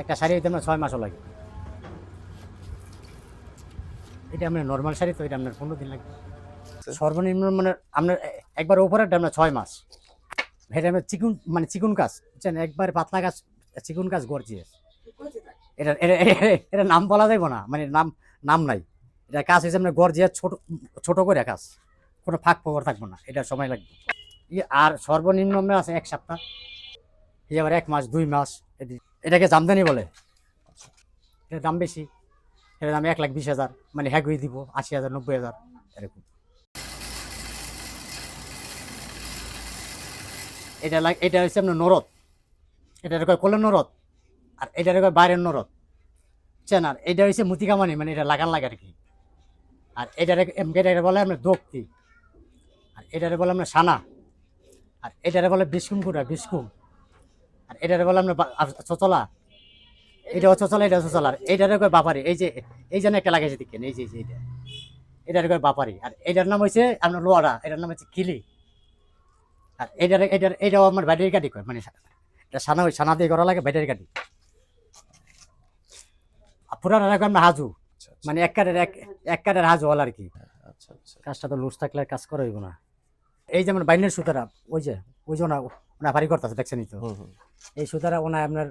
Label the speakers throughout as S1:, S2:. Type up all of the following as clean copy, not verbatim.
S1: একটা শাড়ি হইতে আপনার 6 মাসও লাগে। এটা আপনার নর্মাল শাড়ি, তো এটা আপনার 15 দিন লাগবে। সর্বনিম্ন মানে আপনার একবার উপরেরটা আপনার 6 মাস। এটা আপনার চিকুন মানে চিকুন কাজ, বুঝছেন, একবার পাতলা কাজ, চিকুন কাজ গর্জিয়াস। এটা এটা এটা নাম বলা যাবে না, মানে নাম নাম নাই। এটা কাজ হয়েছে আপনার গর্জিয়াস, ছোট ছোট করে কাজ, কোনো ফাঁক ফোকর থাকবে না, এটা সময় লাগবে। আর সর্বনিম্ন আপনার আছে 1 সপ্তাহ, আবার 1 মাস 2 মাস। এটাকে জামদানি বলে। এটার দাম বেশি, এটার দাম 1,20,000, মানে হ্যাগুই দিব 80,000 90,000 এরকম। এটা হচ্ছে আপনার নরদ, এটা কয় কোলের নরদ, আর এটা কয় বাইরের নরদ, বুঝছেন। আর এটা হচ্ছে মুতিকামানি, মানে এটা লাগান লাগে আর কি। আর এটা বলে আপনার দোক্তি, আর এটারে বলে আপনার সানা, আর এটারে বলে বিস্কুম কুড়া বিস্কুম, আর এটারে বলে আপনার চচলা। এটাও চচলা, এটাও চচলা। আর এইটারে কয় বাপারি। এই যে একটা লাগাইছে দেখেন, এই যে এইটা, এটারে কয় বাপারি। আর এটার নাম হচ্ছে আপনার লোয়ারা, এটার নাম হচ্ছে কিলি। আর এটাও আমার ব্যাটারি কাটি কয়, মানে এটা সানা দিয়ে করা লাগে, ব্যাটারি কাটি। পুরাটা রাখবেন আমরা হাজু, মানে এক কাঠের হাজু হল আর কি।
S2: আচ্ছা আচ্ছা
S1: কাজটা তো লুজ থাকলে কাজ করা হইব না। এই যেমন বাইনের সুতারা, ওই যে ওনা ভারী করতেছে, দেখছেনই তো। এই সুতারা ওনায় আপনার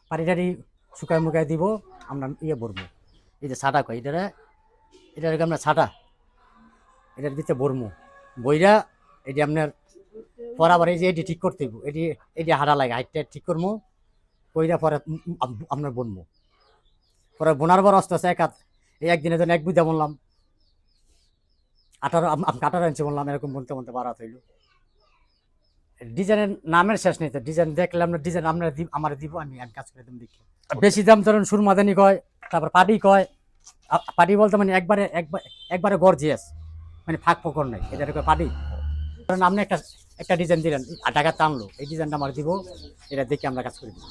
S1: পাড়ি শুকায় মুকায় দিব, আমরা বরবো। এই যে ছাটা কয়, এটার আমরা ছাটা, এটার দিতে বরমু বইরা। এটি আপনার পরাবার এই যে এটি ঠিক করতে হইব, এটি হারা লাগে, হাইটটা ঠিক করবো, কইরা পরে আপনার বনবো। পরে বোনার পর আস্তে আস্তে এই একদিনের জন্য 1 বিঘা বললাম, 18 ইঞ্চি বললাম, এরকম বলতে বলতে বাড়াত হইল। ডিজাইনের নামের শেষ নেই, তো ডিজাইন দেখলে আপনার ডিজাইন আপনার আমার দিব, আমি কাজ করে দেবো দেখি। বেশি দাম ধরুন সুরমাদানি কয়, তারপর পাটি কয়। পাটি বলতে মানে একবারে গর্জিয়াস, মানে ফাঁক ফোকর নাই, এটা কয় পাটি। ধরেন আপনি একটা ডিজাইন দিলেন, টাকা টানলো, এই ডিজাইনটা আমার দিব, এটা দেখে আমরা কাজ করে দিব।